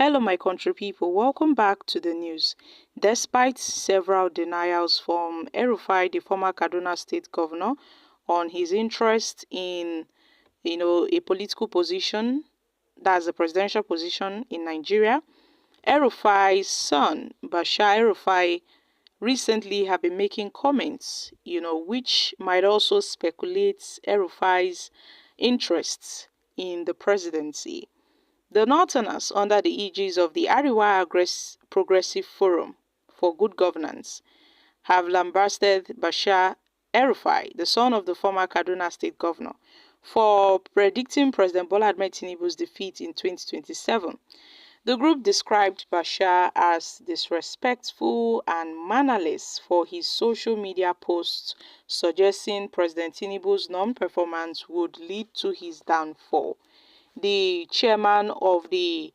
Hello, my country people. Welcome back to the news. Despite several denials from El-Rufai, the former Kaduna State governor, on his interest in, a political position, that's a presidential position in Nigeria, El-Rufai's son, Bashir El-Rufai, recently have been making comments, which might also speculate El-Rufai's interests in the presidency. The Northerners, under the aegis of the Progressive Forum for Good Governance, have lambasted Bashir El-Rufai, the son of the former Kaduna State governor, for predicting President Bola Ahmed Tinubu's defeat in 2027. The group described Bashir as disrespectful and mannerless for his social media posts suggesting President Tinubu's non-performance would lead to his downfall. The chairman of the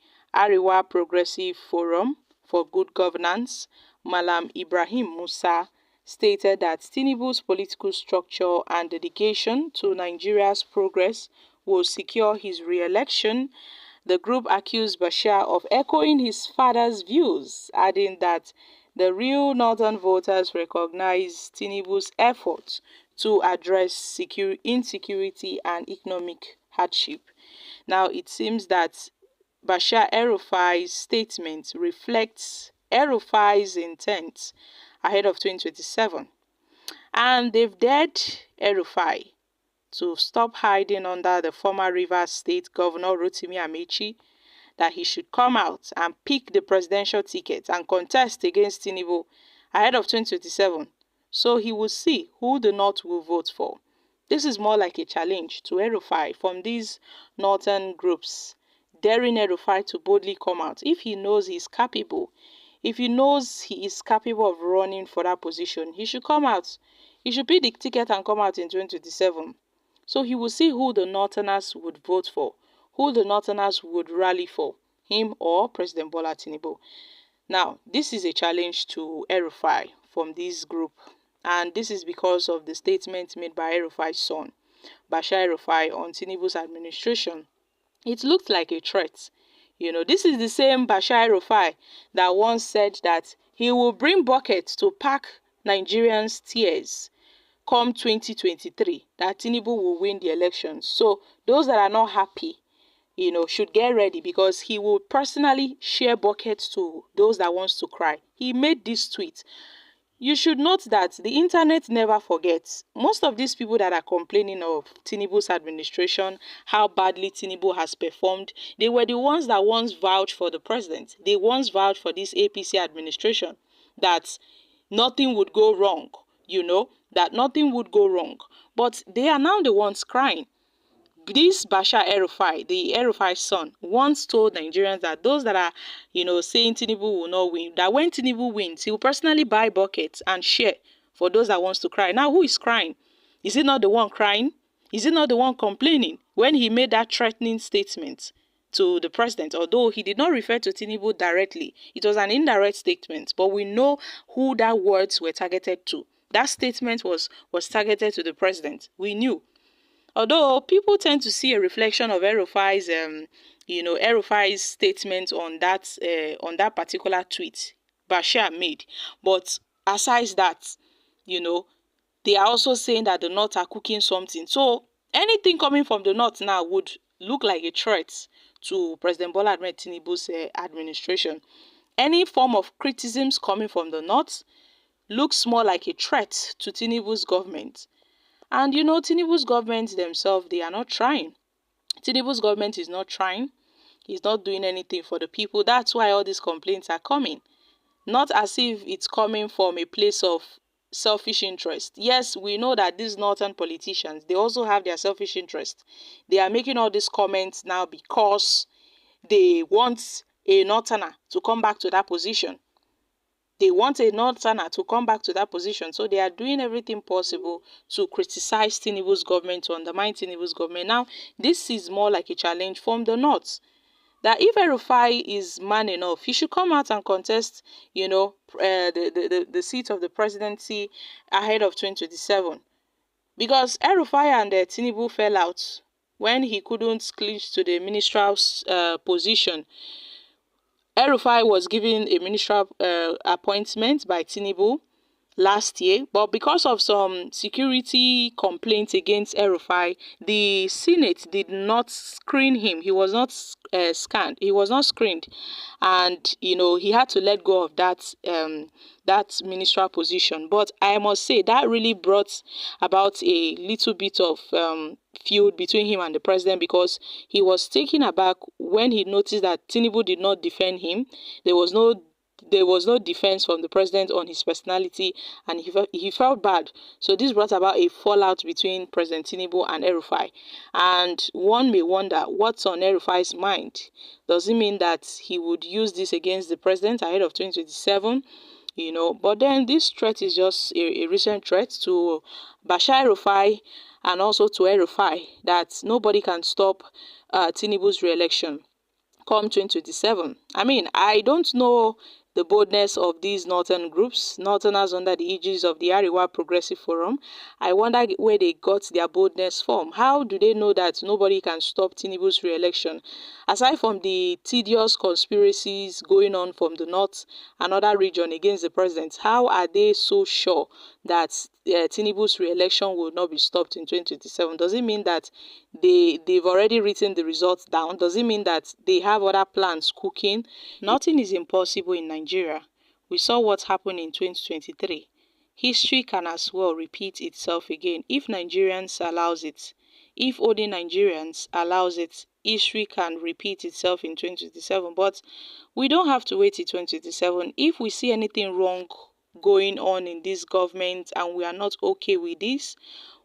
Progressive Forum for Good Governance, Malam Ibrahim Musa, stated that Tinubu's political structure and dedication to Nigeria's progress will secure his re-election. The group accused Bashir of echoing his father's views, adding that the real northern voters recognize Tinubu's efforts to address insecurity and economic hardship. Now, it seems that Bashir El-Rufai's statement reflects El-Rufai's intent ahead of 2027. And they've dared El-Rufai to stop hiding under the former Rivers State Governor Rotimi Amechi, that he should come out and pick the presidential ticket and contest against Tinubu ahead of 2027, so he will see who the North will vote for. This is more like a challenge to El-Rufai from these northern groups, daring El-Rufai to boldly come out. If he knows he's capable, if he knows he is capable of running for that position, he should come out. He should pick the ticket and come out in 2027. So he will see who the Northerners would vote for, who the Northerners would rally for, him or President Bola Tinubu. Now, this is a challenge to El-Rufai from this group. And this is because of the statement made by El-Rufai's son, Bashir El-Rufai, on Tinubu's administration. It looked like a threat. This is the same Bashir El-Rufai that once said that he will bring buckets to pack Nigerians' tears come 2023, that Tinubu will win the elections. So those that are not happy, should get ready, because he will personally share buckets to those that wants to cry. He made this tweet. You should note that the internet never forgets. Most of these people that are complaining of Tinubu's administration, how badly Tinubu has performed, they were the ones that once vouched for the president. They once vouched for this APC administration, that nothing would go wrong, that nothing would go wrong. But they are now the ones crying. This Bashir El-Rufai, the El-Rufai's son, once told Nigerians that those that are, saying Tinubu will not win, that when Tinubu wins, he will personally buy buckets and share for those that wants to cry. Now, who is crying? Is he not the one crying? Is he not the one complaining when he made that threatening statement to the president? Although he did not refer to Tinubu directly, it was an indirect statement, but we know who that words were targeted to. That statement was targeted to the president. We knew. Although people tend to see a reflection of El-Rufai's, El-Rufai's statement on that particular tweet Bashir made. But aside that, they are also saying that the North are cooking something. So anything coming from the North now would look like a threat to President Bola Ahmed Tinubu's administration. Any form of criticisms coming from the North looks more like a threat to Tinubu's government. And Tinubu's government themselves, they are not trying. Tinubu's government is not trying. He's not doing anything for the people. That's why all these complaints are coming. Not as if it's coming from a place of selfish interest. Yes, we know that these northern politicians, they also have their selfish interest. They are making all these comments now because they want a northerner to come back to that position. They want a northerner to come back to that position. So they are doing everything possible to criticize Tinubu's government, to undermine Tinubu's government. Now, this is more like a challenge from the North. That if El-Rufai is man enough, he should come out and contest, the seat of the presidency ahead of 2027. Because El-Rufai and Tinubu fell out when he couldn't clinch to the ministerial position El-Rufai was given a ministerial appointment by Tinubu last year, but because of some security complaints against El-Rufai, the Senate did not screen him. He was not scanned. He was not screened, and he had to let go of that ministerial position. But I must say that really brought about a little bit of feud between him and the president, because he was taken aback when he noticed that Tinubu did not defend him. There was no defense from the president on his personality, and he felt bad. So this brought about a fallout between President Tinubu and El-Rufai. And one may wonder what's on El-Rufai's mind. Does it mean that he would use this against the president ahead of 2027? But then this threat is just a recent threat to Bashir El-Rufai and also to El-Rufai, that nobody can stop Tinubu's re-election come 2027. I mean, I don't know the boldness of these northern groups, northerners under the aegis of the Ariwa Progressive Forum. I wonder where they got their boldness from. How do they know that nobody can stop Tinubu's re-election? Aside from the tedious conspiracies going on from the north and other region against the president, how are they so sure that Tinubu's re-election will not be stopped in 2027? Does it mean that they've already written the results down? Does it mean that they have other plans cooking? Nothing is impossible in Nigeria. We saw what happened in 2023. History can as well repeat itself again if Nigerians allows it. If only Nigerians allows it, history can repeat itself in 2027. But we don't have to wait till 2027. If we see anything wrong going on in this government and we are not okay with this,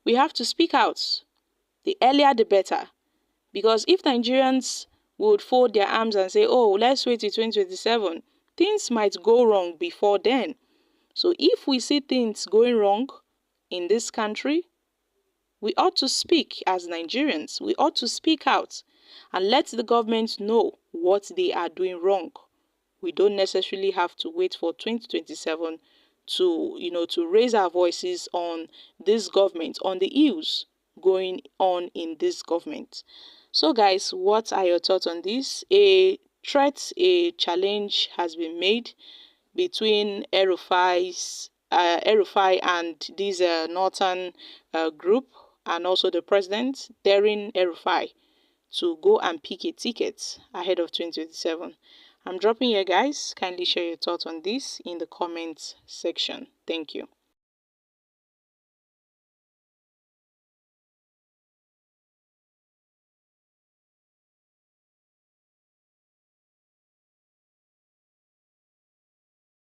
we have to speak out. The earlier the better. Because if Nigerians would fold their arms and say, oh, let's wait till 2027, things might go wrong before then. So if we see things going wrong in this country, we ought to speak as Nigerians. We ought to speak out and let the government know what they are doing wrong. We don't necessarily have to wait for 2027 to raise our voices on this government, on the ills going on in this government. So guys, what are your thoughts on this? A challenge has been made between El-Rufai and this northern group, and also the president, daring El-Rufai to go and pick a ticket ahead of 2027. I'm dropping here, guys. Kindly share your thoughts on this in the comments section. Thank you.